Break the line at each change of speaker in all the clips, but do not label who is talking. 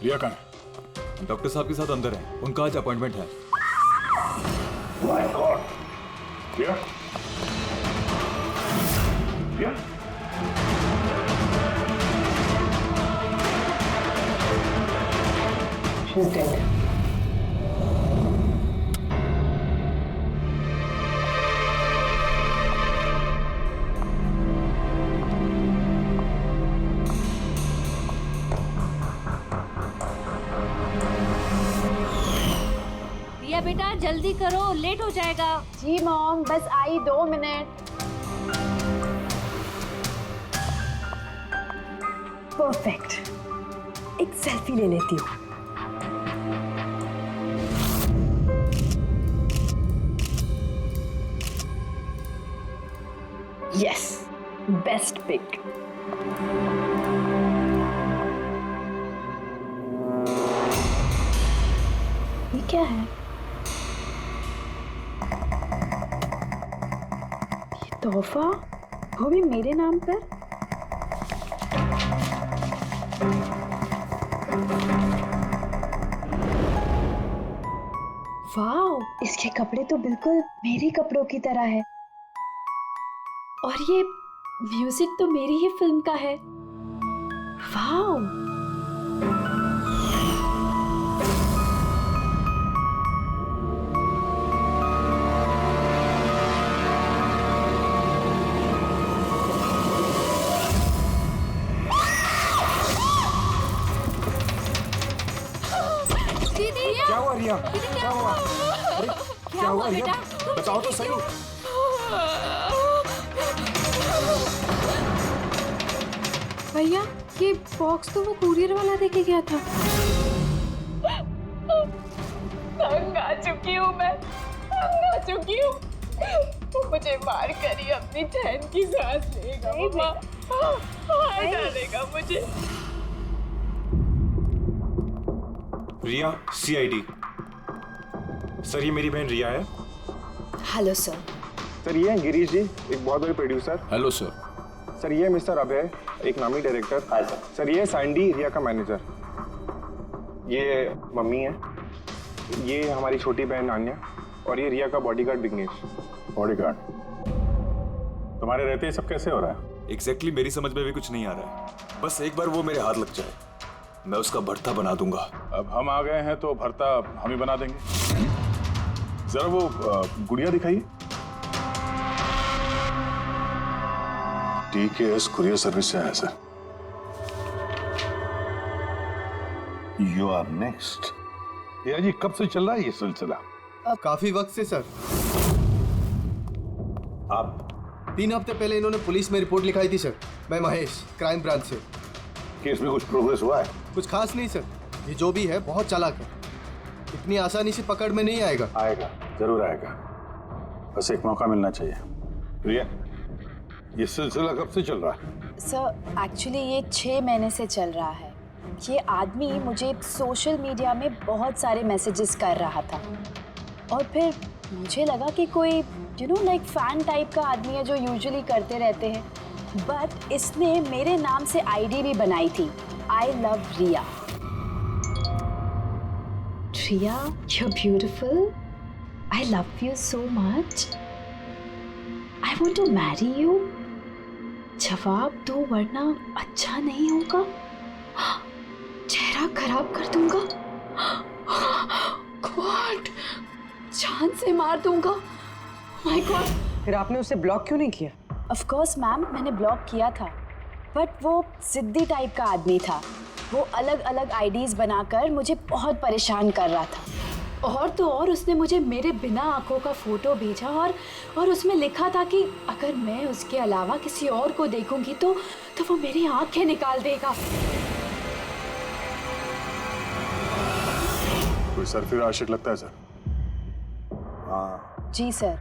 रिया कहाँ है?
डॉक्टर साहब के साथ अंदर है, उनका आज अपॉइंटमेंट है।
My God. Riya? Riya?
She's dead.
Riya बेटा जल्दी करो, लेट हो जाएगा।
जी मॉम, बस आई 2 मिनट। परफेक्ट, एक सेल्फी ले लेती हूँ। Yes, best pic. ये क्या है? ये तोहफा, वो भी मेरे नाम पर। वाओ, इसके कपड़े तो बिल्कुल मेरे कपड़ों की तरह है। और ये म्यूजिक तो मेरी ही फिल्म का है। वाओ,
दीदी
क्या हुआ रिया? क्या हुआ? अरे
क्या हुआ
रिया?
बेटा?
बताओ तो सही।
भैया ये बॉक्स तो वो कुरियर वाला देके गया था।
तंग आ चुकी हूँ मैं, तंग आ चुकी हूँ। वो मुझे मार कर ही अपनी चैन की सांस लेगा। मम्मा मार डालेगा मुझे।
रिया, CID। सर, ये मेरी बहन रिया है।
Hello sir.
सर ये हैं गिरीश जी, एक बहुत बड़े प्रोड्यूसर।
Hello sir.
सर ये मिस्टर अभय, एक नामी डायरेक्टर। Hi sir. सर ये सैंडी, रिया का मैनेजर। ये मम्मी है, ये हमारी छोटी बहन आन्या, और ये रिया का बॉडीगार्ड विघ्नेश।
बॉडीगार्ड? तुम्हारे रहते ही सब कैसे हो रहा है?
एग्जैक्टली मेरी समझ में भी कुछ नहीं आ रहा है। बस एक बार वो मेरे हाथ लग जाए, मैं उसका भरता बना दूंगा।
अब हम आ गए हैं तो भरता हम ही बना देंगे। जरा वो गुड़िया दिखाइए।
TKS कुरियर सर्विस से है sir. You are next.
Riya ji, कब से चल रहा है ये सिलसिला?
काफी वक्त से सर।
आप
3 हफ्ते पहले इन्होंने पुलिस में रिपोर्ट लिखाई थी सर। मैं महेश, क्राइम ब्रांच से।
केस में कुछ प्रोग्रेस हुआ है?
कुछ खास नहीं सर, ये जो भी है बहुत चालाक है, इतनी आसानी से पकड़ में नहीं आएगा।
आएगा, जरूर आएगा, बस एक मौका मिलना चाहिए।
रिया, ये सिलसिला कब से चल रहा है?
सर एक्चुअली ये 6 महीने से चल रहा है। ये आदमी मुझे सोशल मीडिया में बहुत सारे मैसेजेस कर रहा था, और फिर मुझे लगा कि कोई लाइक फैन टाइप का आदमी है जो यूजुअली करते रहते हैं। बट इसने मेरे नाम से ID भी बनाई थी, I love Riya. Riya, you're beautiful. I love you so much. I want to marry you. जवाब दो वरना अच्छा नहीं होगा, चेहरा खराब कर दूंगा, गॉड जान से मार दूंगा। My God.
फिर आपने उसे ब्लॉक क्यों नहीं किया?
ऑफ कोर्स मैम, मैंने ब्लॉक किया था, बट वो जिद्दी टाइप का आदमी था। वो अलग अलग IDs बनाकर मुझे बहुत परेशान कर रहा था। और तो और उसने मुझे मेरे बिना आंखों का फोटो भेजा, और उसमें लिखा था कि अगर मैं उसके अलावा किसी और को देखूंगी तो वो मेरी आंखें निकाल देगा।
कोई सरफिर आशिक लगता है सर।
हाँ,
जी सर,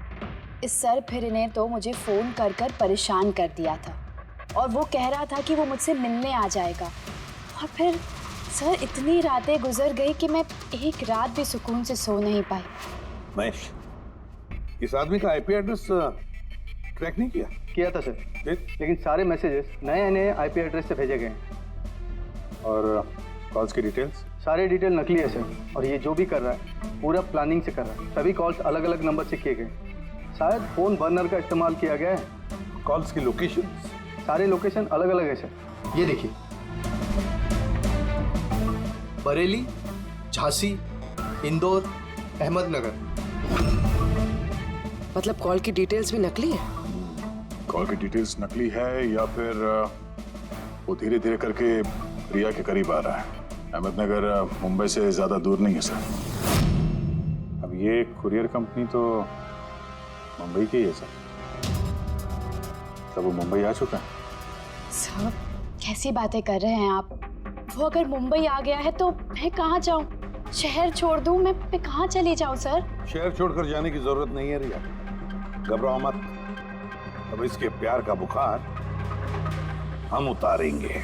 इस सर फिर ने तो मुझे फ़ोन कर कर परेशान कर दिया था, और वो कह रहा था कि वो मुझसे मिलने आ जाएगा। और फिर सर इतनी रातें गुजर गई कि मैं एक रात भी सुकून से सो नहीं पाई।
महेश, इस आदमी का IP एड्रेस ट्रैक नहीं किया?
किया था सर, लेकिन सारे मैसेजेस नए नए IP एड्रेस से भेजे गए हैं।
और कॉल्स की डिटेल्स?
सारे डिटेल नकली है सर, और ये जो भी कर रहा है पूरा प्लानिंग से कर रहा है। सभी कॉल्स अलग अलग नंबर से किए गए, शायद फोन बर्नर का इस्तेमाल किया गया है।
कॉल्स की लोकेशन?
सारे लोकेशन अलग अलग है सर। ये देखिए, बरेली, झांसी, इंदौर, अहमदनगर।
मतलब कॉल की डिटेल्स भी नकली है?
कॉल की डिटेल्स नकली है या फिर वो धीरे धीरे करके रिया के करीब आ रहा है। अहमदनगर मुंबई से ज्यादा दूर नहीं है सर। अब ये कुरियर कंपनी तो मुंबई की है सर। तब वो मुंबई आ चुका है।
सर कैसी बातें कर रहे हैं आप? वो अगर मुंबई आ गया है तो मैं कहाँ जाऊँ? शहर छोड़ दूँ? मैं कहाँ चली जाऊँ सर?
शहर छोड़कर जाने की जरूरत नहीं है रिया, घबराओ मत। अब इसके प्यार का बुखार हम उतारेंगे।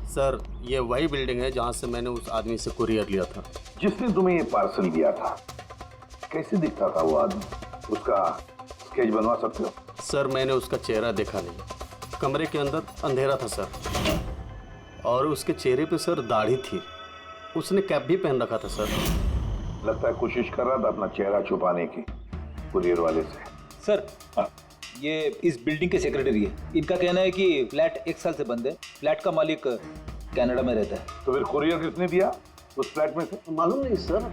सर ये वही बिल्डिंग है जहाँ से मैंने उस आदमी से कुरियर लिया था।
जिसने तुम्हें ये पार्सल दिया था, कैसे दिखता था वो आदमी? उसका स्केच बनवा सकते हो?
सर मैंने उसका चेहरा देखा नहीं, कमरे के अंदर अंधेरा था सर, और उसके चेहरे पे सर दाढ़ी थी। उसने कैप भी पहन रखा था सर।
लगता है कोशिश कर रहा था अपना चेहरा छुपाने की कुरियर वाले से।
सर ये इस बिल्डिंग के सेक्रेटरी है। इनका कहना है कि फ्लैट 1 साल से बंद है। फ्लैट का मालिक कनाडा में रहता है।
तो फिर कुरियर किसने दिया उस फ्लैट में से?
मालूम नहीं सर,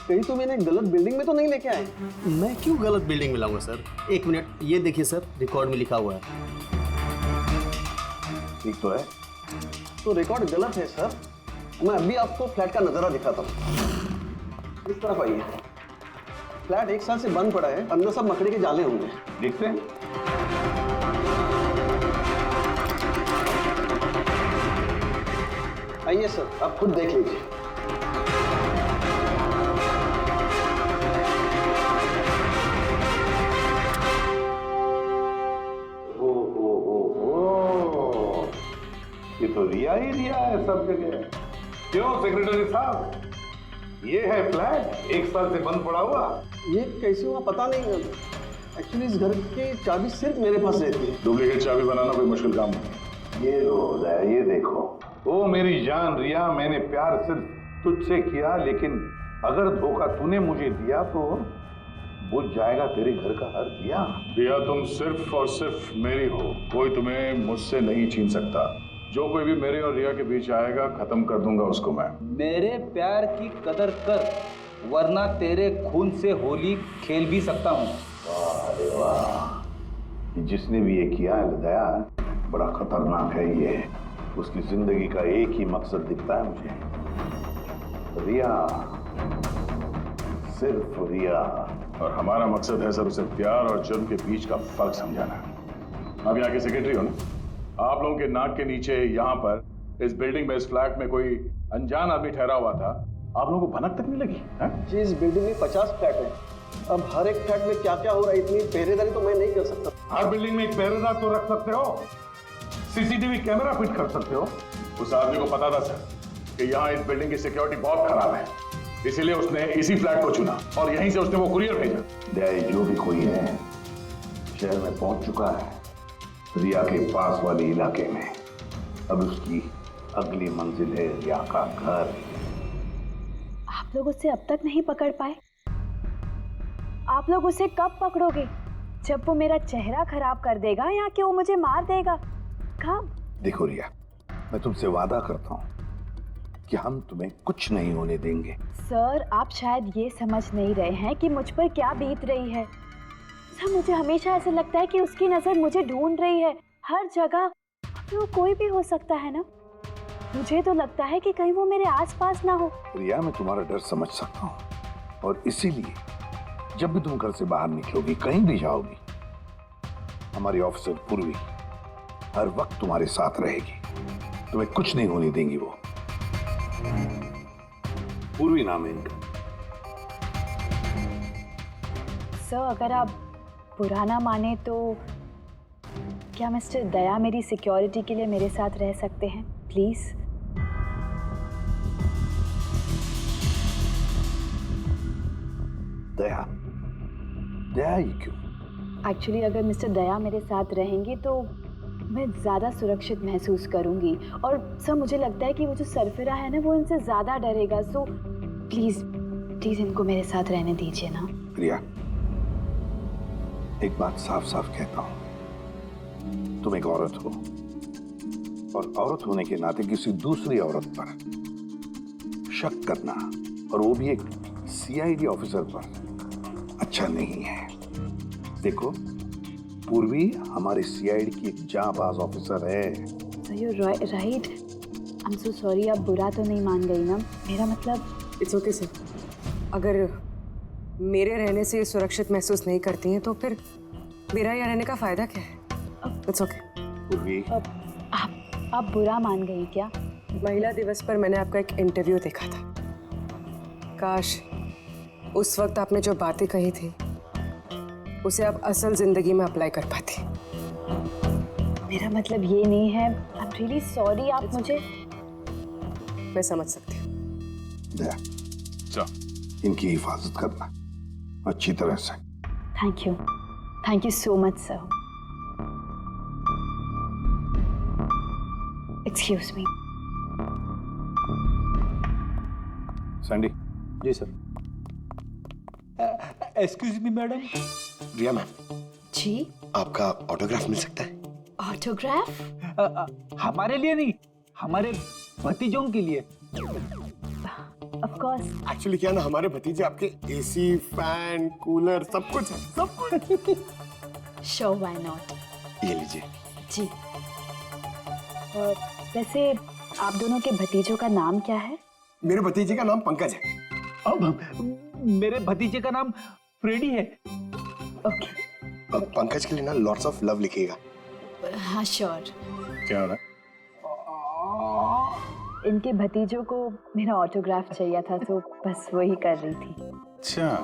कहीं तो मैंने गलत बिल्डिंग में तो नहीं लेके आए। मैं क्यों गलत बिल्डिंग में लाऊंगा सर? एक मिनट, ये देखिए सर, रिकॉर्ड में लिखा हुआ है।
ठीक तो है?
तो रिकॉर्ड गलत है सर। मैं अभी आपको फ्लैट का नजारा दिखाता हूँ। इस तरफ आइए। फ्लैट 1 साल से बंद पड़ा है, अंदर सब मकड़ी के जाले होंगे।
देखते हैं।
आइए सर, आप खुद देख लीजिए।
ये तो रिया ही रिया है सब जगह। क्यों सेक्रेटरी साहब, ये है फ्लैट 1 साल से बंद पड़ा हुआ?
ये कैसे हुआ पता नहीं। एक्चुअली इस घर की चाबी सिर्फ मेरे पास रहती है।
डुप्लीकेट चाबी बनाना कोई मुश्किल काम नहीं।
ये लो ये देखो। ओ मेरी जान रिया, मैंने प्यार सिर्फ तुझसे किया, लेकिन अगर धोखा तूने मुझे दिया तो बुझ जाएगा तेरे घर का हर दिया।
रिया तुम सिर्फ और सिर्फ मेरी हो, कोई तुम्हें मुझसे नहीं छीन सकता। जो कोई भी मेरे और रिया के बीच आएगा खत्म कर दूंगा उसको मैं।
मेरे प्यार की कदर कर, वरना तेरे खून से होली खेल भी सकता हूँ।
अरे वाह, जिसने भी ये किया है दया, बड़ा खतरनाक है ये। उसकी जिंदगी का एक ही मकसद दिखता है मुझे, रिया, सिर्फ रिया।
और हमारा मकसद है सर उसे प्यार और जुर्म के बीच का फर्क समझाना। आप यहाँ के सेक्रेटरी हो ना? आप लोगों के नाक के नीचे यहाँ पर इस बिल्डिंग में, इस फ्लैट में कोई अनजान आदमी ठहरा हुआ था, आप लोगों को भनक तक नहीं लगी?
जी इस बिल्डिंग में 50 फ्लैट है। अब हर एक फ्लैट में क्या क्या हो रहा है इतनी पहरेदारी तो मैं नहीं कर सकता।
हर बिल्डिंग में एक पहरेदार तो रख सकते हो, सीसीटीवी कैमरा फिट कर सकते हो।
उस आदमी को पता था सर कि यहाँ इस बिल्डिंग की सिक्योरिटी बहुत खराब है, इसीलिए उसने इसी फ्लैट को चुना और यहीं से उसने वो कुरियर भेजा।
दया जो भी कोई है शहर में पहुंच चुका है, रिया के पास वाले इलाके में। अब उसकी अगली मंजिल है रिया का घर।
आप लोग उसे अब तक नहीं पकड़ पाए? आप लोग उसे कब पकड़ोगे? जब वो मेरा चेहरा खराब कर देगा या कि वो मुझे मार देगा? कब?
देखो रिया, मैं तुमसे वादा करता हूँ कि हम तुम्हें कुछ नहीं होने देंगे।
सर आप शायद ये समझ नहीं रहे हैं कि मुझ पर क्या बीत रही है। सर मुझे हमेशा ऐसा लगता है कि उसकी नजर मुझे ढूंढ रही है हर जगह। वो कोई भी हो सकता है ना? मुझे तो लगता है कि कहीं वो मेरे आसपास ना हो।
रिया मैं तुम्हारा डर समझ सकता हूँ, और इसीलिए जब भी तुम घर से बाहर निकलोगी, कहीं भी जाओगी, हमारी ऑफिसर पूर्वी हर वक्त तुम्हारे साथ रहेगी। तुम्हें कुछ नहीं होने देंगी वो। पूर्वी नाम है इनका।
सर अगर आप बुरा ना माने तो क्या मिस्टर दया मेरी सिक्योरिटी के लिए मेरे साथ रह सकते हैं प्लीज?
दया? दया ही क्यों?
एक्चुअली अगर मिस्टर दया मेरे साथ रहेंगे तो मैं ज़्यादा सुरक्षित महसूस करूंगी। और सर मुझे लगता है कि वो जो सरफिरा है ना, वो इनसे ज़्यादा डरेगा। सो प्लीज़ प्लीज़ इनको मेरे साथ रहने दीजिए ना।
रिया, एक बात साफ साफ कहता हूं, तुम एक औरत हो और औरत होने के नाते किसी दूसरी औरत पर शक करना, और वो भी एक सीआईडी ऑफिसर पर, अच्छा नहीं है। देखो, पूर्वी हमारे सीआईडी की एक जांबाज ऑफिसर है।
Sir you right. I am so sorry. आप बुरा तो नहीं मान गई ना? मेरा मतलब
इट्स ओके सर। अगर मेरे रहने से ये सुरक्षित महसूस नहीं करती हैं तो फिर मेरा यहाँ रहने का फायदा क्या है? It's okay.
पूर्वी,
आप बुरा मान गई क्या?
महिला दिवस पर मैंने आपका एक इंटरव्यू देखा था। काश उस वक्त आपने जो बातें कही थी उसे आप असल जिंदगी में अप्लाई कर पाती।
मेरा मतलब ये नहीं है। आई एम रियली सॉरी। आप मुझे
मैं समझ सकती हूँ।
दया,
जा।
इनकी हिफाजत करना अच्छी तरह से।
Thank you so much sir. Excuse me.
Sandy.
जी sir. Excuse me madam.
Riya ma'am,
जी,
आपका ऑटोग्राफ मिल सकता है?
ऑटोग्राफ?
हमारे लिए नहीं, हमारे भतीजों के लिए।
Of course.
एक्चुअली क्या ना, हमारे भतीजे आपके एसी, फैन, कूलर सब कुछ है, सब कुछ।
Show why not.
ये लीजिए।
जी। वैसे आप दोनों के भतीजों का नाम क्या है?
मेरे भतीजे का नाम पंकज है।
अब मेरे भतीजे का नाम फ्रेडी है।
ओके।
अब पंकज के लिए ना लॉट्स ऑफ लव लिखिएगा।
हाँ श्योर।
क्या हो रहा है?
इनके भतीजों को मेरा ऑटोग्राफ चाहिए था, तो बस वही कर रही थी।
अच्छा,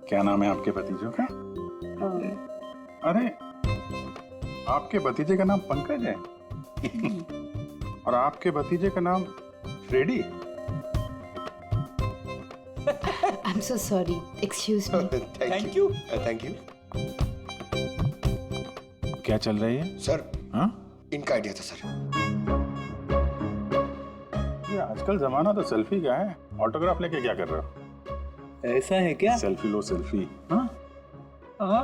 क्या नाम है आपके भतीजों का? अरे, आपके भतीजे का नाम पंकज है और आपके भतीजे का नाम Freddy.
I am so sorry. Excuse me.
Thank you. Thank you.
क्या चल रही है
सर?
हाँ?
इनका आइडिया था सर।
ये आजकल जमाना तो सेल्फी का है, ऑटोग्राफ लेके क्या कर रहे हो?
ऐसा है क्या?
सेल्फी लो सेल्फी। हाँ?
हाँ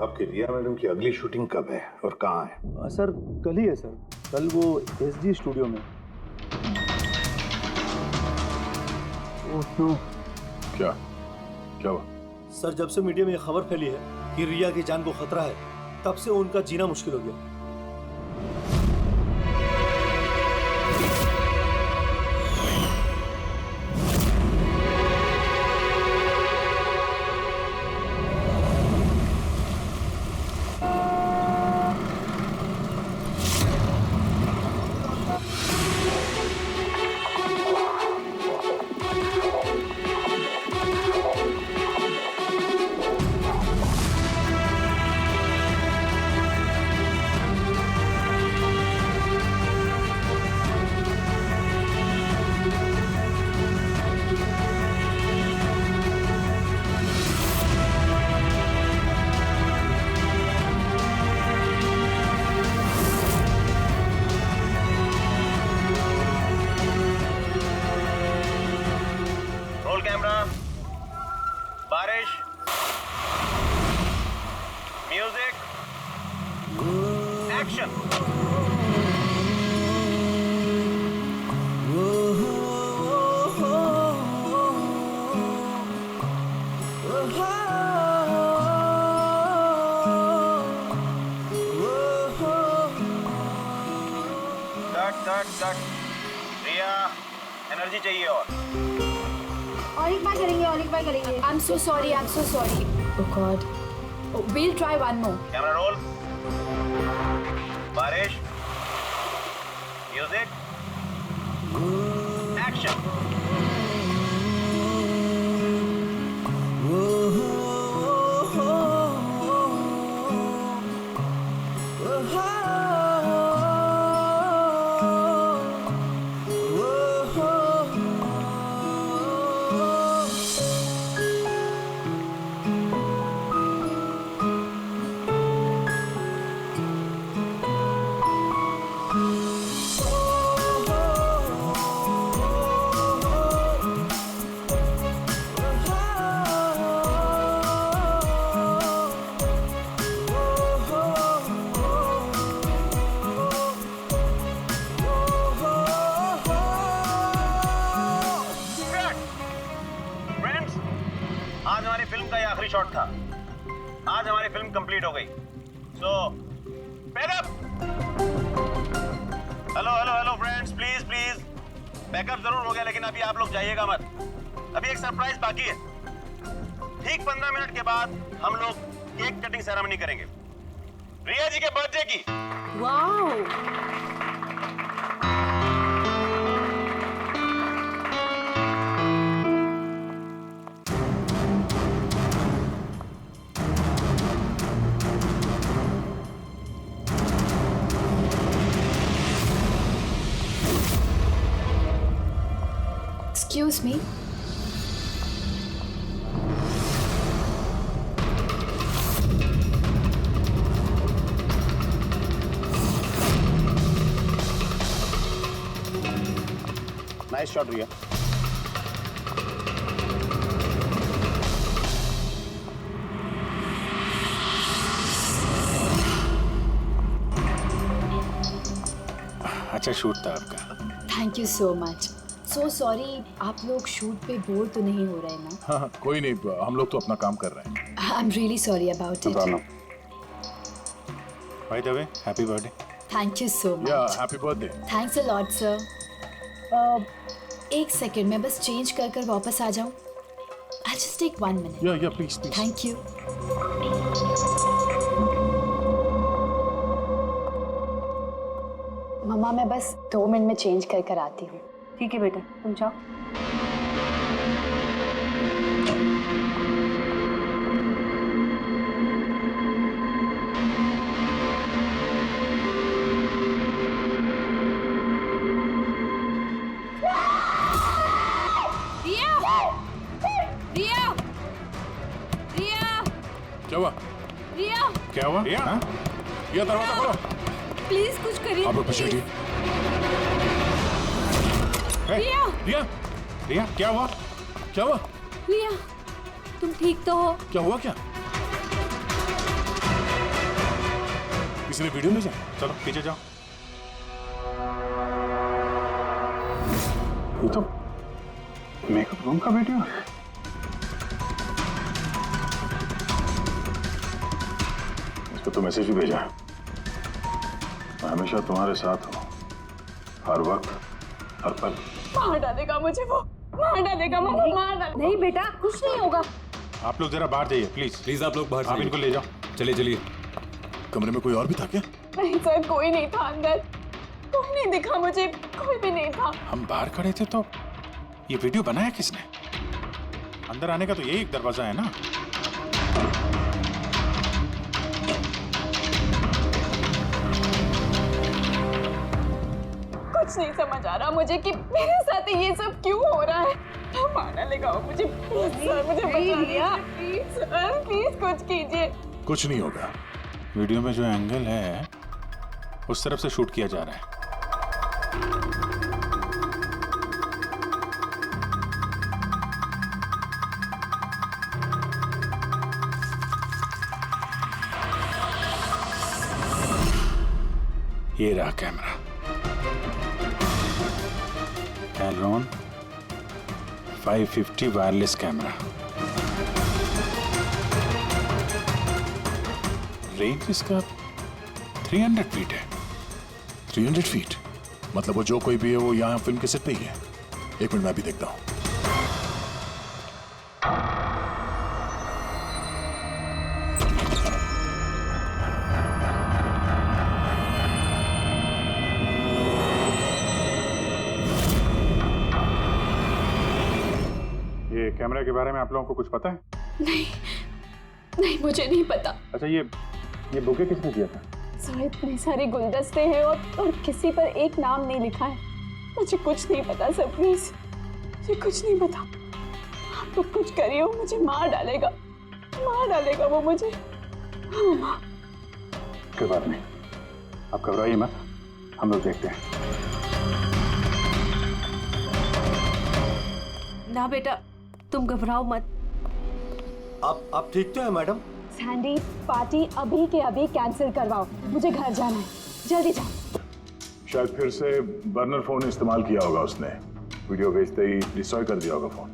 आपके रिया मैडम की अगली शूटिंग कब है और कहाँ है?
सर कल ही है सर, कल वो एसजी स्टूडियो में। Oh no.
क्या क्या हुआ?
सर जब से मीडिया में ये खबर फैली है कि रिया की जान को खतरा है, तब से उनका जीना मुश्किल हो गया।
बारिश, म्यूजिक, एक्शन। कट। रिया, एनर्जी चाहिए
और एक बार करेंगे। I'm so sorry. Oh God. Oh, we'll try one more.
Camera roll. बारिश, म्यूजिक, एक्शन। शॉट था। आज हमारी फिल्म कंप्लीट हो गई। So pack up. Hello hello hello friends, please please pack up जरूर हो गया, लेकिन अभी आप लोग जाइएगा मत। अभी एक सरप्राइज बाकी है। ठीक 15 मिनट के बाद हम लोग केक कटिंग सेरेमनी करेंगे, रिया जी के बर्थडे की।
Wow!
Excuse me.
Nice shot Riya.
अच्छा शूट था आपका।
Thank you so much. So sorry, आप लोग शूट पे बोर तो नहीं हो रहे ना?
हाँ कोई नहीं, हम लोग तो अपना काम कर रहे हैं।
I am really sorry about it.
By the way, happy birthday.
Thank you so much.
Yeah happy birthday.
Thanks a lot sir. एक सेकेंड, मैं बस चेंज कर कर वापस आ जाऊँ। I just take 1 minute.
Yeah please please.
Thank you. मम्मा मैं बस 2 मिनट में चेंज कर कर आती हूँ।
ठीक है बेटा, तुम जाओ।
क्या हुआ?
रिया!
क्या हुआ? रिया? रिया दरवाजा खोलो।
प्लीज कुछ करिए।
आप लोग पीछे हटिए।
रिया!
रिया! रिया क्या हुआ? क्या हुआ?
रिया, तुम ठीक तो हो?
क्या हुआ क्या? किसी ने वीडियो ले जाए? चलो पीछे जाओ।
ये तो मेकअप रूम का वीडियो है।
इसको तो मैसेज भी भेजा है। मैं हमेशा तुम्हारे साथ हूँ, हर वक्त हर पल।
मार डालेगा मुझे वो, मार डालेगा मम्मा, मार डालेगा।
नहीं बेटा, कुछ नहीं होगा।
आप लोग जरा बाहर जाइए प्लीज।
प्लीज आप लोग बाहर
आप इनको ले जाओ।
चलिए चलिए।
कमरे में कोई और भी था क्या?
नहीं सर, कोई नहीं था अंदर, कोई नहीं दिखा मुझे, कोई भी नहीं था।
हम बाहर खड़े थे तो ये वीडियो बनाया किसने? अंदर आने का तो यही एक दरवाजा है ना।
कुछ नहीं समझ आ रहा मुझे कि मेरे साथ ये सब क्यों हो रहा है। मार डालेगा वो मुझे। प्लीज सर, मुझे बचा लिया। प्लीज सर, प्लीज कुछ कीजिए।
कुछ नहीं होगा। वीडियो में जो एंगल है उस तरफ से शूट किया जा रहा है। ये रहा camera. Canon 550 wireless camera. Range इसका 300 फीट है। 300 फीट मतलब वो जो कोई भी है वो यहाँ फिल्म के सेट पे ही है। एक मिनट मैं भी देखता हूँ। ये कैमरा के बारे में आप लोगों को कुछ पता है?
नहीं मुझे नहीं पता।
अच्छा ये बुके किसने दिया था?
सर इतने सारे गुलदस्ते हैं और किसी पर एक नाम नहीं लिखा है। मुझे कुछ नहीं पता सर, प्लीज मुझे कुछ नहीं पता। आप तो कुछ करिए, वो मुझे मार डालेगा वो मुझे।
कोई बात नहीं, आप घबराइए मत, हम लोग देखते हैं।
ना बेटा, तुम घबराओ मत।
आप ठीक तो है मैडम?
सैंडी, पार्टी अभी के अभी कैंसिल करवाओ, मुझे घर जाना है, जल्दी जाओ।
शायद फिर से बर्नर फोन इस्तेमाल किया होगा उसने। वीडियो भेजते ही डिस्ट्रॉय कर दिया होगा फोन।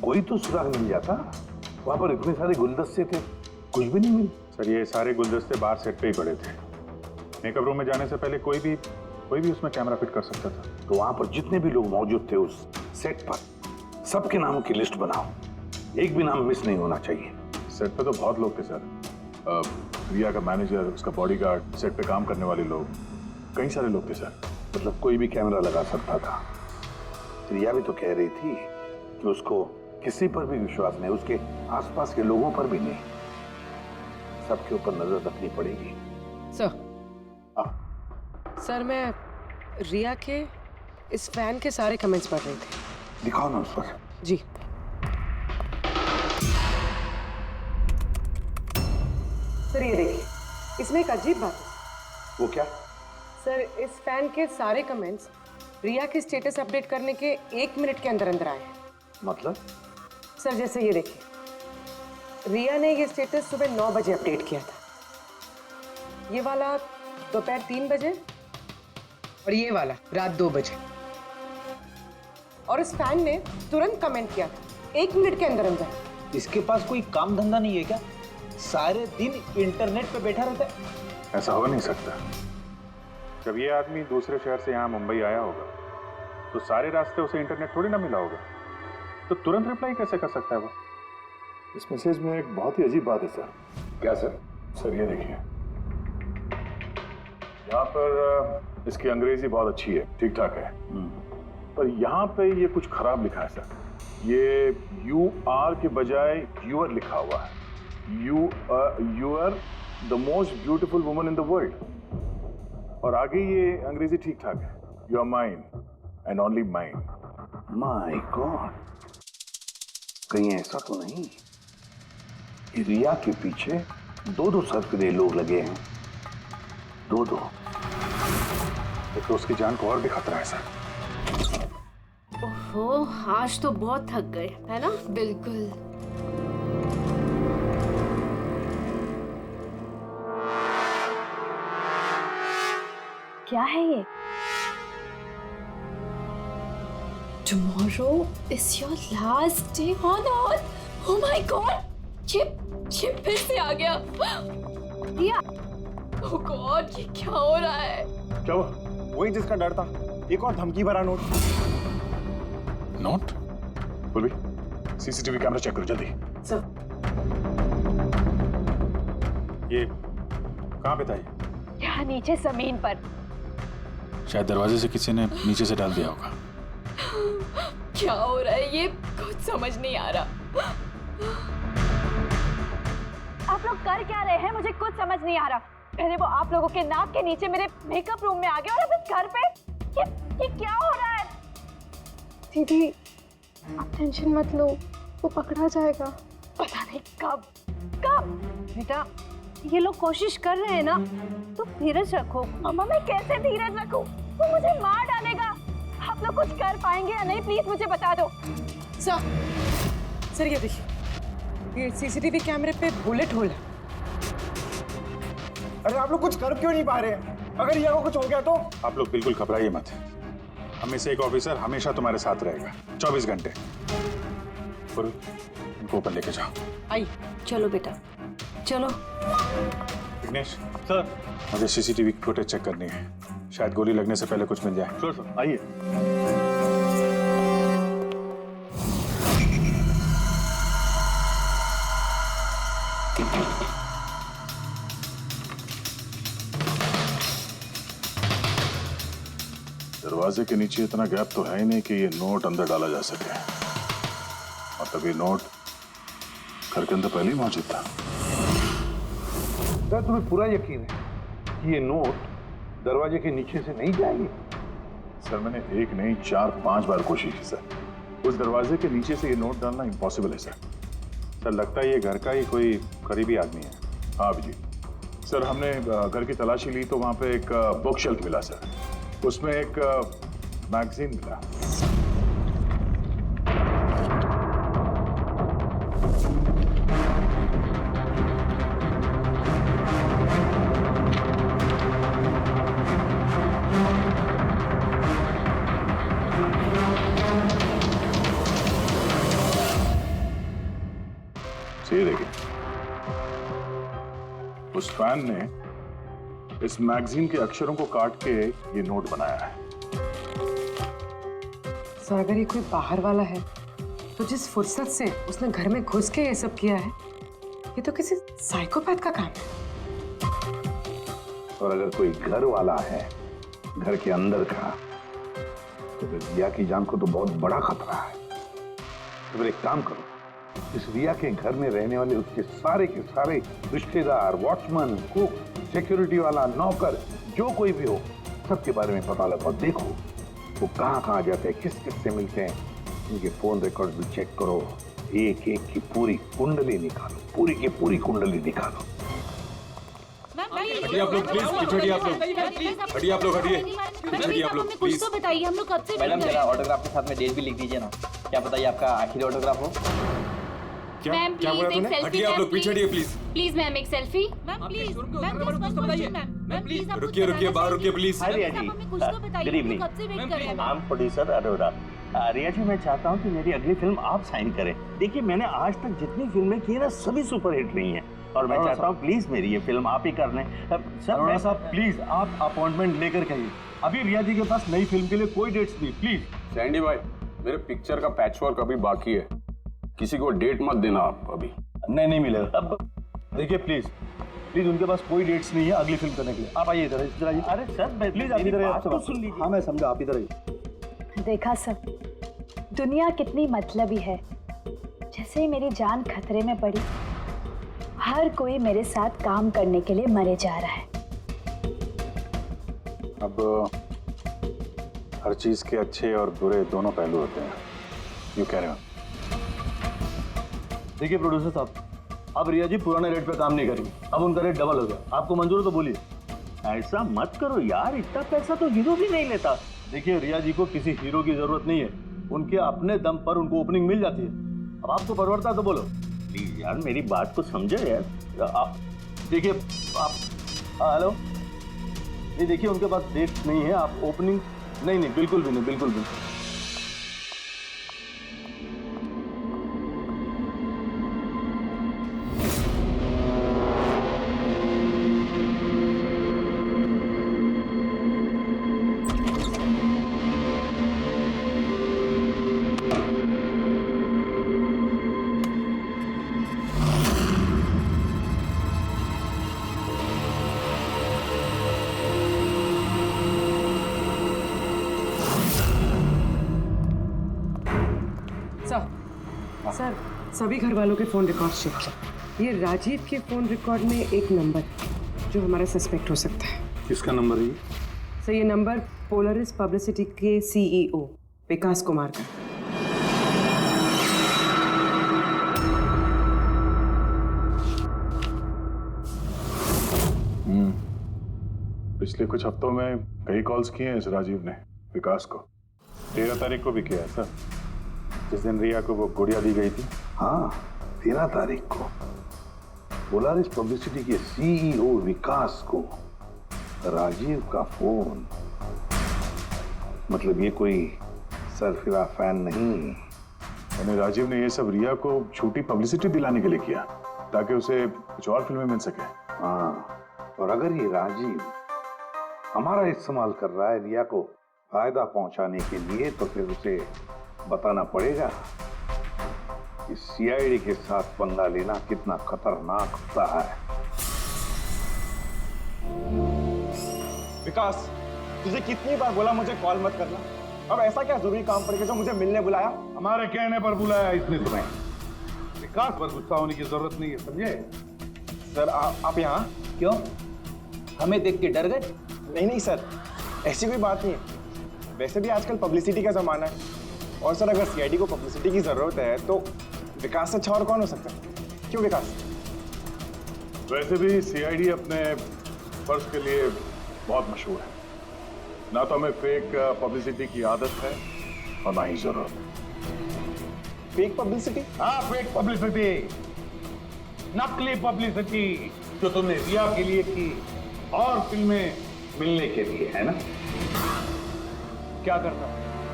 कोई तो सुराग मिल जाता। वहां पर इतने सारे गुलदस्ते थे, कुछ भी नहीं मिली।
सर ये सारे गुलदस्ते बाहर सेट पे ही पड़े थे। मेकअप रूम में जाने से पहले कोई भी उसमें कैमरा फिट कर सकता था।
तो वहां पर जितने भी लोग मौजूद थे उस सेट पर, सबके नामों की लिस्ट बनाओ, एक भी नाम मिस नहीं होना चाहिए।
सेट पे तो बहुत लोग थे सर। रिया का मैनेजर, उसका बॉडीगार्ड, सेट पे काम करने वाले लोग, कई सारे लोग थे सर।
मतलब कोई भी कैमरा लगा सकता था। रिया भी तो कह रही थी कि उसको किसी पर भी विश्वास नहीं, उसके आसपास के लोगों पर भी नहीं, सबके ऊपर नजर रखनी पड़ेगी।
सर, सर मैं रिया के इस फैन के सारे कमेंट्स पढ़ रही थी।
दिखाओ ना उस पर।
जी। सर ये देखिए, इसमें एक अजीब बात है।
वो क्या?
सर इस फैन के सारे कमेंट्स रिया के स्टेटस अपडेट करने के 1 मिनट के अंदर अंदर आए हैं।
मतलब?
सर जैसे ये देखिए, रिया ने ये स्टेटस सुबह 9 बजे अपडेट किया था, ये वाला दोपहर 3 बजे और ये वाला रात 2 बजे। और इस फैन ने तुरंत कमेंट किया था 1 मिनट के अंदर अंदर।
इसके पास कोई काम धंधा नहीं है क्या? सारे दिन इंटरनेट पे बैठा रहता है।
ऐसा हो नहीं सकता। जब ये आदमी दूसरे शहर से यहाँ मुंबई आया होगा तो सारे रास्ते उसे इंटरनेट थोड़ी ना मिला होगा, तो तुरंत रिप्लाई कैसे कर सकता है वो?
इस मैसेज में एक बहुत ही अजीब बात है सर।
क्या सर?
सर ये देखिए, यहाँ पर इसकी अंग्रेजी बहुत अच्छी है, ठीक ठाक है, पर यहाँ पे ये कुछ खराब लिखा है सर। ये यू आर के बजाय यूर लिखा हुआ है। You are the most beautiful woman in the world. और आगे ये अंग्रेजी ठीक ठाक है, you are mine and only mine.
My God, कहीं ऐसा तो नहीं कि रिया के पीछे 2 सरफिरे लोग लगे हैं? 2।
तो उसकी जान को और भी खतरा है सर।
ओहो, आज तो बहुत थक गए, है ना?
बिल्कुल। क्या है ये? Tomorrow is your last day on earth. Oh my God! ये फिर से आ गया। रिया, oh God, ये क्या हो रहा है?
क्या हुआ? वही जिसका डर था, एक और धमकी भरा नोट।
नोट? बोल भी, सीसीटीवी कैमरा चेक करो जल्दी।
सर
ये कहाँ पे था ये?
यहाँ नीचे जमीन पर।
शायद दरवाजे से किसी ने नीचे से डाल दिया होगा।
क्या हो रहा है ये? कुछ समझ नहीं आ रहा। आप लोग कर क्या रहे हैं? मुझे कुछ समझ नहीं आ रहा। पहले वो आप लोगों के नाक के नीचे मेरे मेकअप रूम में आ गया और अब इस घर पे ये क्या हो रहा है?
दीदी आप टेंशन मत लो, वो पकड़ा जाएगा।
पता नहीं कब।
बेटा ये लोग कोशिश कर रहे हैं ना, तो धीरज रखो।
मम्मा मैं कैसे धीरज रखूं? वो मुझे मार डालेगा। आप लोग कुछ कर पाएंगे या नहीं, प्लीज मुझे बता दो।
सर ये देखिए, ये सीसीटीवी कैमरे पे बुलेट होल है।
अरे आप लोग कुछ कर क्यों नहीं पा रहे हैं? अगर रिया को कुछ हो गया तो?
आप लोग बिल्कुल घबराइए मत। हमें से एक ऑफिसर हमेशा तुम्हारे साथ रहेगा 24 घंटे। इनको ऊपर लेके जाओ।
आई।
चलो बेटा, चलो।
विघ्नेश सर, मुझे सीसीटीवी फुटेज चेक करनी है, शायद गोली लगने से पहले कुछ मिल जाए।
श्योर सर, आइए। दरवाजे के नीचे इतना गैप तो है ही नहीं कि ये नोट अंदर डाला जा सके, और तभी नोट घर के अंदर पहले ही मौजूद था।
सर तुम्हें पूरा यकीन है कि ये नोट दरवाजे के नीचे से नहीं जाएगी?
सर मैंने 1 नहीं 4-5 बार कोशिश की सर। उस दरवाजे के नीचे से ये नोट डालना इम्पॉसिबल है सर।
सर लगता है ये घर का ही कोई करीबी आदमी है।
हाँ जी सर, हमने घर की तलाशी ली तो वहाँ पे एक बुक शेल्फ मिला सर, उसमें एक मैगजीन मिला। उस फैन ने इस मैगजीन के अक्षरों को काट के ये नोट बनाया है।
सर अगर ये कोई बाहर वाला है तो जिस फुर्सत से उसने घर में घुस के ये सब किया है, ये तो किसी साइकोपैथ का काम है।
और अगर कोई घर वाला है, घर के अंदर का, तो फिर रिया की जान को तो बहुत बड़ा खतरा है। तो फिर एक काम करो, इस रिया के घर में रहने वाले उसके सारे के सारे रिश्तेदार, वॉचमैन, कुक, सिक्योरिटी वाला, नौकर, जो कोई भी हो, सबके बारे में पता लगाओ। देखो वो कहाँ जाते हैं, किस किस से मिलते हैं, इनके फोन रिकॉर्ड भी चेक करो। एक एक की पूरी कुंडली निकालो, पूरी की पूरी कुंडली निकालो।
हटिए आप लोग प्लीज, हटिए आप लोग, हटिए आप लोग, हटिए आप लोग प्लीज।
तो बताइए, हम लोग कब से
मैडम जरा ऑटोग्राफ के साथ में डेट भी लिख दीजिए ना। क्या बताइए आपका आखिरी ऑटोग्राफ हो।
मैम प्लीज एक सेल्फी। हटिए आप लोग, पीछे हटिए प्लीज।
प्लीज मैम एक selfie. Ma'am please, ma'am please
रुकिए बाहर रुकिए please.
Hi Riya ji, good evening. I am producer Arora. Riya ji, मैं चाहता हूँ कि मेरी अगली फिल्म आप साइन करें। देखिए मैंने आज तक जितनी फिल्में की ना सभी सुपरहिट रही हैं, और मैं चाहता हूँ प्लीज मेरी ये फिल्म आप ही कर लें। सर
अरोड़ा साहब प्लीज आप अपॉइंटमेंट लेकर कहिए। अभी रिया जी के पास नई फिल्म के लिए कोई डेट्स नहीं। प्लीज
सैंडी भाई, मेरे पिक्चर का पैचवर्क अभी बाकी है, किसी को डेट मत देना आप अभी।
नहीं मिलेगा। अब देखिए प्लीज उनके पास कोई डेट्स नहीं है अगली फिल्म करने के लिए। आप आइए इधर आइए।
अरे सर
प्लीज आप इधर आइए, सुन लीजिए। हाँ मैं समझा, आप इधर आइए।
देखा सब, दुनिया कितनी मतलबी है। जैसे ही मेरी जान खतरे में पड़ी, हर कोई मेरे साथ काम करने के लिए मरे जा रहा है।
अब हर चीज के अच्छे और बुरे दोनों पहलू होते हैं। यू कह रहे हो?
देखिए प्रोड्यूसर साहब, अब रिया जी पुराने रेट पे काम नहीं करेंगे, अब उनका रेट डबल हो गया। आपको मंजूर है तो बोलिए।
ऐसा मत करो यार, इतना पैसा तो हीरो भी नहीं लेता।
देखिए रिया जी को किसी हीरो की जरूरत नहीं है, उनके अपने दम पर उनको ओपनिंग मिल जाती है। अब आपको परवड़ता है तो बोलो।
प्लीज यार मेरी बात को समझो यार।
आप देखिए, आप हेलो, ये देखिए उनके पास डेट नहीं है। आप ओपनिंग नहीं बिल्कुल भी नहीं, बिल्कुल भी। सर सभी घर वालों के फोन रिकॉर्ड चेक किए। ये राजीव के फोन रिकॉर्ड में एक नंबर है जो हमारा सस्पेक्ट हो सकता है।
किसका नंबर है ये?
सर ये नंबर पोलरिस पब्लिसिटी के CEO विकास कुमार का।
पिछले कुछ हफ्तों में कई कॉल्स किए हैं इस राजीव ने विकास को। 13 तारीख को भी किया है सर, जिस दिन रिया को वो गुड़िया दी गई थी।
हाँ 13 तारीख को पोलरिस पब्लिसिटी के CEO विकास को राजीव का फोन। मतलब ये कोई सरफिरा फैन नहीं।
यानी राजीव ने ये सब रिया को झूठी पब्लिसिटी दिलाने के लिए किया ताकि उसे कुछ और फिल्में मिल सके।
हाँ, और अगर ये राजीव हमारा इस्तेमाल कर रहा है रिया को फायदा पहुंचाने के लिए, तो फिर उसे बताना पड़ेगा कि CID के साथ पंगा लेना कितना खतरनाक होता है।
विकास, तुझे कितनी बार बोला मुझे कॉल मत करना। अब ऐसा क्या जरूरी काम पड़ गया जो मुझे मिलने बुलाया?
हमारे कहने पर बुलाया इसने तुम्हें। विकास पर गुस्सा होने की जरूरत नहीं है, समझे?
सर आप यहाँ
क्यों? हमें देख के डर गए?
नहीं सर, ऐसी कोई बात नहीं है। वैसे भी आजकल पब्लिसिटी का जमाना है, और सर अगर CID को पब्लिसिटी की जरूरत है तो विकास से अच्छा और कौन हो सकता है? क्यों विकास?
वैसे भी CID अपने फर्ज के लिए बहुत मशहूर है। ना तो हमें फेक पब्लिसिटी की आदत है और ना ही जरूरत।
Fake publicity?
हाँ फेक पब्लिसिटी, नकली पब्लिसिटी जो तुमने रिया के लिए की और फिल्में मिलने के लिए, है ना?
क्या करता?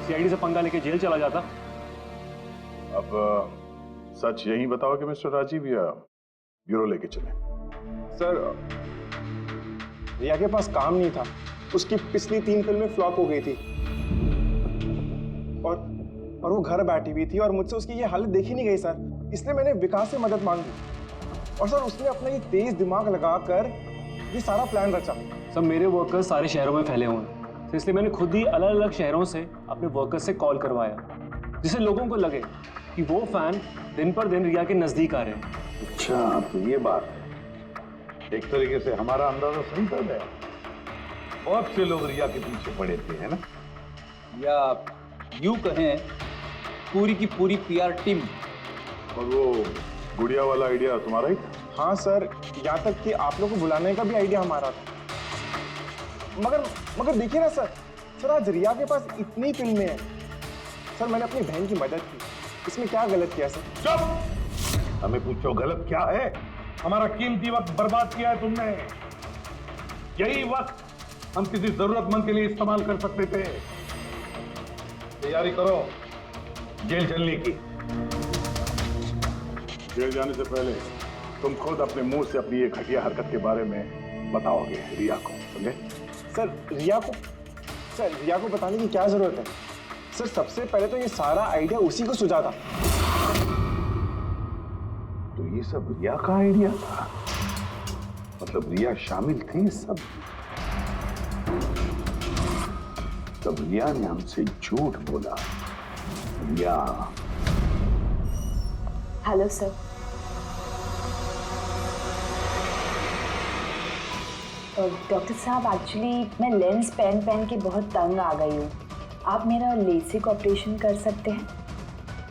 CID से पंगा लेके जेल चला जाता।
अब सच यही बताओ कि मिस्टर राजीव या ब्यूरो लेके चले।
सर रिया के पास काम नहीं था, उसकी पिछली 3 फिल्में फ्लॉप हो गई थी और वो घर बैठी हुई थी और मुझसे उसकी ये हालत देखी नहीं गई सर, इसलिए मैंने विकास से मदद मांगी और सर उसने अपना ये तेज दिमाग लगाकर ये सारा प्लान रचा।
सब मेरे वर्कर्स सारे शहरों में फैले हुए हैं, तो इसलिए मैंने खुद ही अलग अलग शहरों से अपने वर्कर्स से कॉल करवाया, जिससे लोगों को लगे कि वो फैन दिन पर दिन रिया के नजदीक आ रहे हैं।
अच्छा, तो ये बात है। एक तरीके से हमारा अंदाजा सही था गया। बहुत से लोग रिया के पीछे पड़े थे, है ना?
या यूं कहें पूरी की पूरी पीआर टीम।
और वो गुड़िया वाला आइडिया तुम्हारा ही था?
हाँ सर, यहाँ तक कि आप लोगों को बुलाने का भी आइडिया हमारा था। मगर देखिए ना सर आज रिया के पास इतनी फिल्में हैं सर, मैंने अपनी बहन की मदद की, इसमें क्या गलत किया सर?
चुप! हमें पूछो गलत क्या है? हमारा कीमती वक्त बर्बाद किया है तुमने। यही वक्त हम किसी जरूरतमंद के लिए इस्तेमाल कर सकते थे। तैयारी करो जेल चलने की।
जेल जाने से पहले तुम खुद अपने मुंह से अपनी ये घटिया हरकत के बारे में बताओगे रिया को, समझे?
सर रिया को बताने की क्या जरूरत है सर? सबसे पहले तो ये सारा आइडिया उसी को सुझा था।
तो ये सब रिया का आइडिया था? मतलब रिया शामिल थी इस सब? तब रिया ने हमसे झूठ बोला। रिया।
Hello sir. डॉक्टर साहब, एक्चुअली मैं लेंस पहन के बहुत तंग आ गई हूँ। आप मेरा लेसिक ऑपरेशन कर सकते हैं?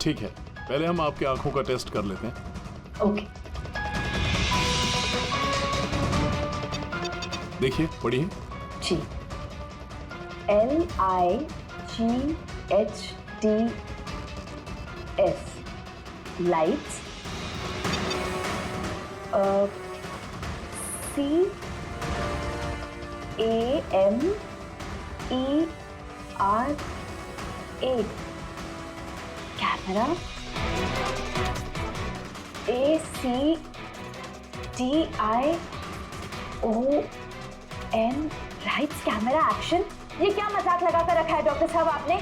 ठीक है, पहले हम आपकी आंखों का टेस्ट कर लेते हैं।
ओके।
देखिए, पढ़िए।
जी। LIGHTS lights. CAMERA camera. ACTION lights camera action. ये क्या मजाक लगा कर रखा है डॉक्टर साहब आपने?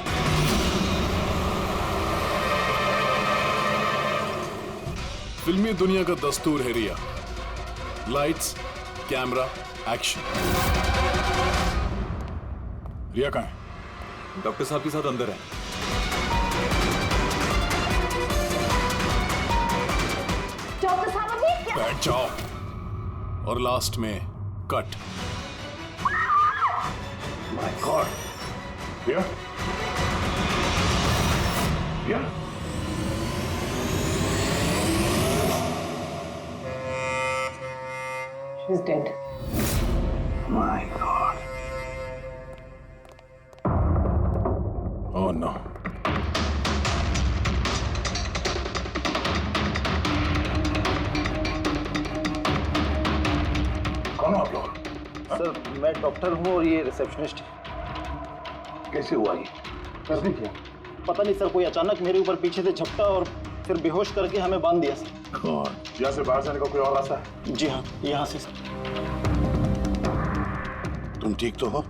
फिल्मी दुनिया का दस्तूर है Riya. Lights, camera, action.
Riya कहाँ है?
डॉक्टर साहब के साथ अंदर है।
डॉक्टर साहब अभी क्या?
बैठ जाओ। और लास्ट में cut.
My God.
Riya? Riya?
She's dead.
My God.
Oh no. कौन हो आप लोग?
सर मैं डॉक्टर हूँ और ये रिसेप्शनिस्ट है।
कैसे हुआ ये?
कैसे किया? पता नहीं सर, कोई अचानक मेरे ऊपर पीछे से झपटा और फिर बेहोश करके हमें बांध दिया सर।
यहाँ से बाहर जाने का कोई और रास्ता है?
जी हाँ, यहाँ से सर।
तुम ठीक तो हो?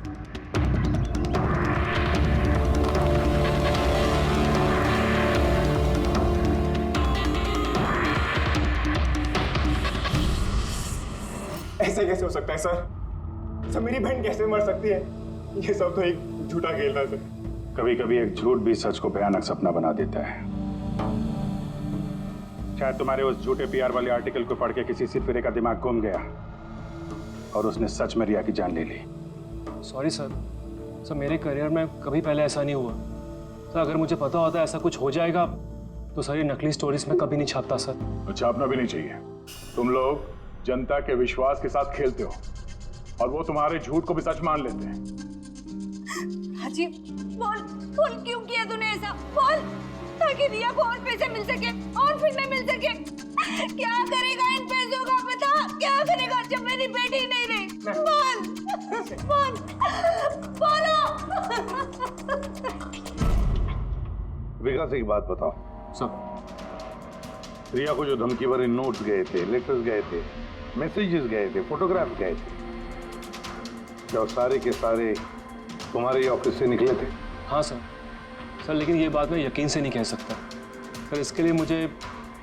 ऐसे कैसे हो सकता है सर? मेरी बहन कैसे मर सकती है? ये सब तो एक झूठा खेल था सर।
कभी कभी एक झूठ भी सच को भयानक सपना बना देता है। शायद तुम्हारे उस झूठे पीआर वाले आर्टिकल को पढ़ के किसी सिरफिरे का दिमाग घूम गया और उसने सच में रिया की जान ले ली।
सॉरी सर, मेरे करियर में कभी पहले ऐसा नहीं हुआ सर। अगर मुझे पता होता ऐसा कुछ हो जाएगा तो सारी नकली स्टोरीज में कभी नहीं छापता सर।
छापना भी नहीं चाहिए। तुम लोग जनता के विश्वास के साथ खेलते हो और वो तुम्हारे झूठ को भी सच मान लेते हैं।
राजीव, बोल क्यों किया तूने ऐसा? बोल, ताकि रिया को और पैसे मिल सके और फिल्में मिल सके। क्या करेगा इन पैसों का? बता, क्या करेगा जब मेरी बेटी नहीं रही? बोलो।
विकास एक बात बताओ सब। रिया को जो धमकी भरे नोट्स गए थे, लेटर्स गए थे, मैसेजेस गए थे, फोटोग्राफ गए थे, क्या वो सारे के सारे तुम्हारे ही ऑफिस से निकले थे?
हाँ सर। सर लेकिन ये बात मैं यकीन से नहीं कह सकता सर, इसके लिए मुझे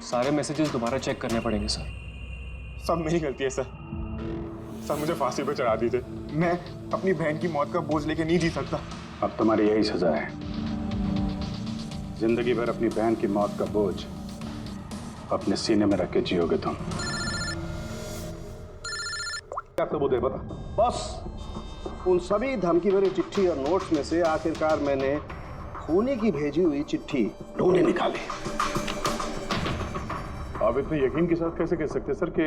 सारे मैसेजेस दोबारा चेक करने पड़ेंगे सर।
सब मेरी गलती है सर। सर मुझे फांसी पे चढ़ा दीजिए, मैं अपनी बहन की मौत का बोझ लेके नहीं जी सकता।
अब तुम्हारी यही सजा है, जिंदगी भर अपनी बहन की मौत का बोझ अपने सीने में रख के जियोगे तुम।
क्या सबूत है बता?
बस उन सभी धमकी भरी चिट्ठी और नोट्स में से आखिरकार मैंने खूनी की भेजी हुई चिट्ठी ढूंढे निकाली।
आप इतने यकीन के साथ कैसे कह सकते सर कि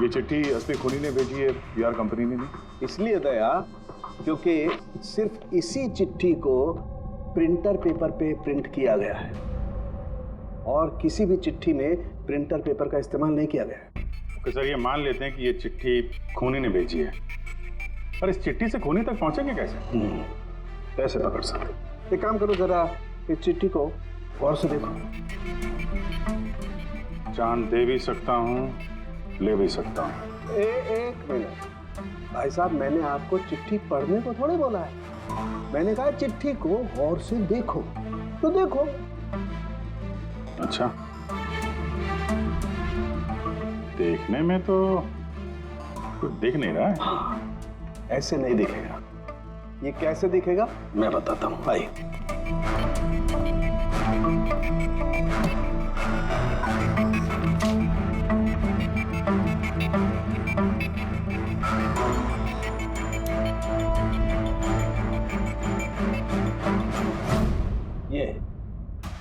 ये चिट्ठी असली खूनी ने भेजी है, पीआर कंपनी ने नहीं?
इसलिए दया, क्योंकि सिर्फ इसी चिट्ठी को प्रिंटर पेपर पे प्रिंट किया गया है और किसी भी चिट्ठी में प्रिंटर पेपर का इस्तेमाल नहीं किया गया है।
ओके सर, ये मान लेते हैं कि ये चिट्ठी खूनी ने भेजी है, पर इस चिट्ठी से खूनी तक पहुंचेंगे कैसे? कैसे पकड़ सकते?
एक काम करो, जरा इस चिट्ठी को गौर से देखो।
जान दे भी सकता हूँ, ले भी सकता हूँ।
एक मिनट भाई साहब, मैंने आपको चिट्ठी पढ़ने को थोड़े बोला है, मैंने कहा चिट्ठी को गौर से देखो। तो देखो।
अच्छा, देखने में तो कुछ दिख नहीं रहा है।
ऐसे नहीं दिखेगा। ये कैसे दिखेगा मैं बताता हूँ, आइए।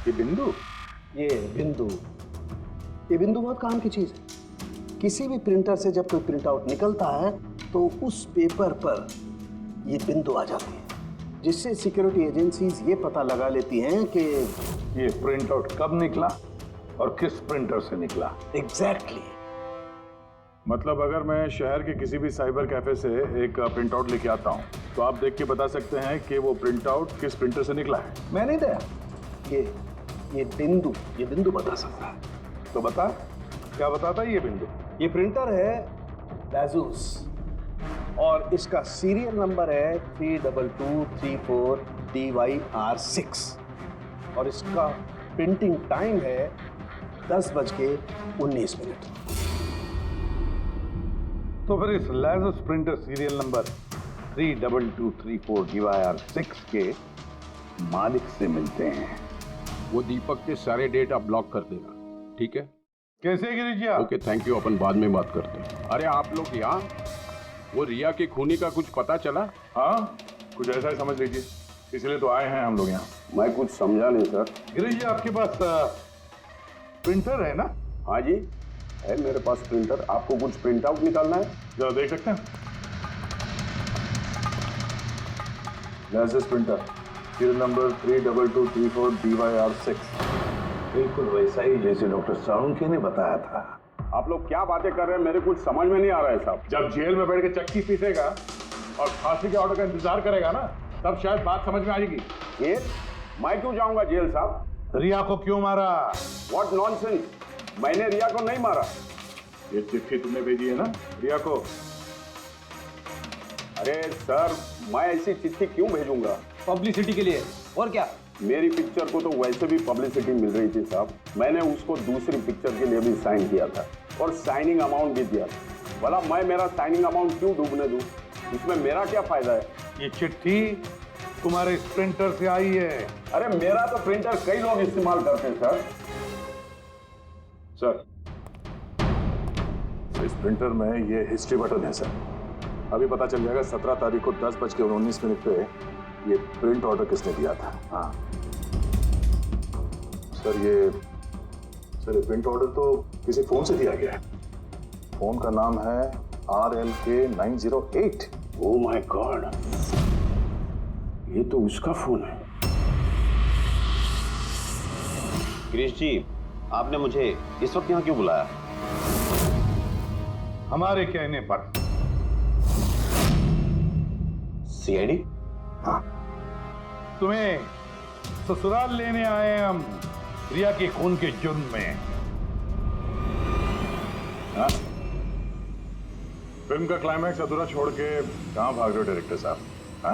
ये बिंदु,
ये बिंदु बहुत काम की चीज है। किसी भी प्रिंटर से जब कोई प्रिंट आउट निकलता है तो उस पेपर पर ये बिंदु आ जाती है, जिससे सिक्योरिटी एजेंसीज ये पता लगा लेती हैं कि
ये प्रिंट आउट कब निकला और किस प्रिंटर से निकला।
एग्जैक्टली।
मतलब अगर मैं शहर के किसी भी साइबर कैफे से एक प्रिंट आउट लेके आता हूँ तो आप देख के बता सकते हैं कि वो प्रिंट आउट किस प्रिंटर से निकला है?
मैं नहीं दया, ये बिंदु बता सकता है।
तो बता, क्या बताता है ये बिंदु?
ये प्रिंटर है लाजूस और इसका सीरियल नंबर है 32234 DYR6 और इसका प्रिंटिंग टाइम है 10:19।
तो फिर इस लाजूस प्रिंटर सीरियल नंबर 32234 DYR6 के मालिक से मिलते हैं।
वो दीपक के सारे डेटा ब्लॉक कर देगा, ठीक है?
कैसे गिरीश जी?
ओके, थैंक यू, अपन बाद में बात करते हैं। अरे आप लोग यहाँ, वो रिया के खूनी का कुछ पता चला?
हाँ, कुछ ऐसा ही समझ लीजिए, इसलिए तो आए हैं हम लोग यहाँ।
मैं कुछ समझा नहीं सर।
गिरीश जी, आपके पास प्रिंटर है ना?
हाँ जी है मेरे पास प्रिंटर। आपको कुछ प्रिंट आउट निकालना है?
जरा देख सकते हैं। लाजूस प्रिंटर सीरियल नंबर 32234 DYR6,
बिल्कुल वैसा ही जैसे डॉक्टर साळुंखे ने बताया था।
आप लोग क्या बातें कर रहे हैं, मेरे कुछ समझ में नहीं आ रहा है साहब।
जब जेल में बैठ के चक्की पीसेगा और फांसी के ऑर्डर का इंतजार करेगा ना, तब शायद बात समझ में आ जाएगी।
जेल? मैं क्यों जाऊंगा जेल साहब?
रिया को क्यों मारा?
व्हाट नॉनसेंस, मैंने रिया को नहीं मारा।
ये चिट्ठी तुमने भेजी है ना रिया को?
अरे सर, मैं ऐसी चिट्ठी क्यों भेजूंगा?
पब्लिसिटी के लिए, और क्या?
मेरी पिक्चर को तो वैसे भी पब्लिसिटी मिल रही थी साहब। मैंने उसको दूसरी पिक्चर के लिए भी साइन किया था और साइनिंग अमाउंट भी दिया था। भला मैं मेरा साइनिंग अमाउंट क्यों डूबने दूं? इसमें मेरा क्या फायदा है?
ये चिट्ठी तुम्हारे प्रिंटर से आई है।
अरे मेरा तो प्रिंटर कई लोग इस्तेमाल करते हैं सर।
सर, इस प्रिंटर में ये हिस्ट्री बटन है सर। अभी पता चल जाएगा 17 तारीख को 10:19 पे ये प्रिंट ऑर्डर किसने दिया था। हाँ सर, ये प्रिंट ऑर्डर तो किसी फोन से दिया गया है। फोन का नाम है RLK908।
ओह माय गॉड, ये तो उसका फोन है।
गिरीश जी, आपने मुझे इस वक्त यहाँ क्यों बुलाया?
हमारे कहने पर।
CID?
हाँ, तुम्हें ससुराल लेने आए हैं हम, रिया के खून के जुर्म में।
हाँ? फिल्म का क्लाइमैक्स अधूरा छोड़ के कहाँ भाग रहे हो डायरेक्टर साहब? हाँ?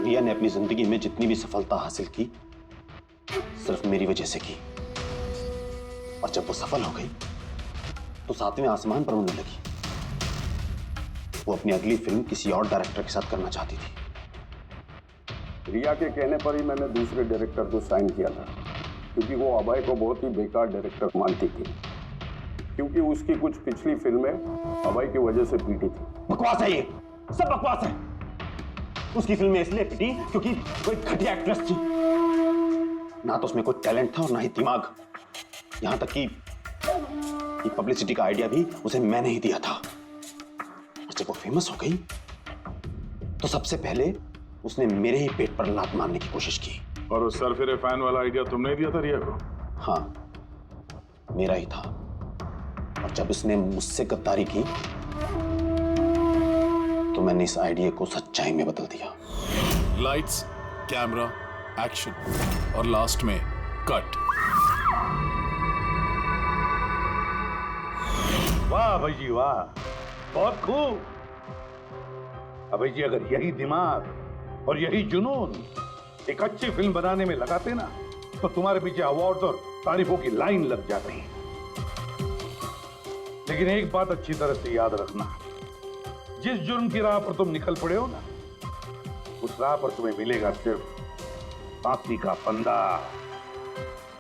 रिया ने अपनी जिंदगी में जितनी भी सफलता हासिल की सिर्फ मेरी वजह से की, और जब वो सफल हो गई तो सातवें आसमान पर उड़ने लगी। वो अपनी अगली फिल्म किसी और डायरेक्टर के साथ करना चाहती थी।
रिया के कहने पर ही मैंने दूसरे डायरेक्टर को साइन किया था, क्योंकि वो अभय को बहुत ही बेकार डायरेक्टर मानती थी, क्योंकि उसकी कुछ पिछली फिल्में अभय की वजह से पीटी थी।
बकवास है, ये सब बकवास है। उसकी फिल्में इसलिए पिटी क्योंकि कोई घटिया एक्ट्रेस थी, ना तो उसमें कोई टैलेंट था और ना ही दिमाग। यहां तक कि पब्लिसिटी का आइडिया भी उसे मैंने ही दिया था। जब वो फेमस हो गई तो सबसे पहले उसने मेरे ही पेट पर लात मारने की कोशिश की।
और उस सरफिरे फैन वाला आइडिया तुमने ही दिया था रिया को?
हाँ, मेरा ही था। और जब उसने मुझसे गद्दारी की तो मैंने इस आइडिया को सच्चाई में बदल दिया।
लाइट्स, कैमरा, एक्शन और लास्ट में कट।
वाह अभय जी वाह, बहुत खूब। अभय जी, अगर यही दिमाग और यही जुनून एक अच्छी फिल्म बनाने में लगाते ना, तो तुम्हारे पीछे अवार्ड और तारीफों की लाइन लग जाती। लेकिन एक बात अच्छी तरह से याद रखना, जिस जुर्म की राह पर तुम निकल पड़े हो ना, उस राह पर तुम्हें मिलेगा सिर्फ फांसी का फंदा।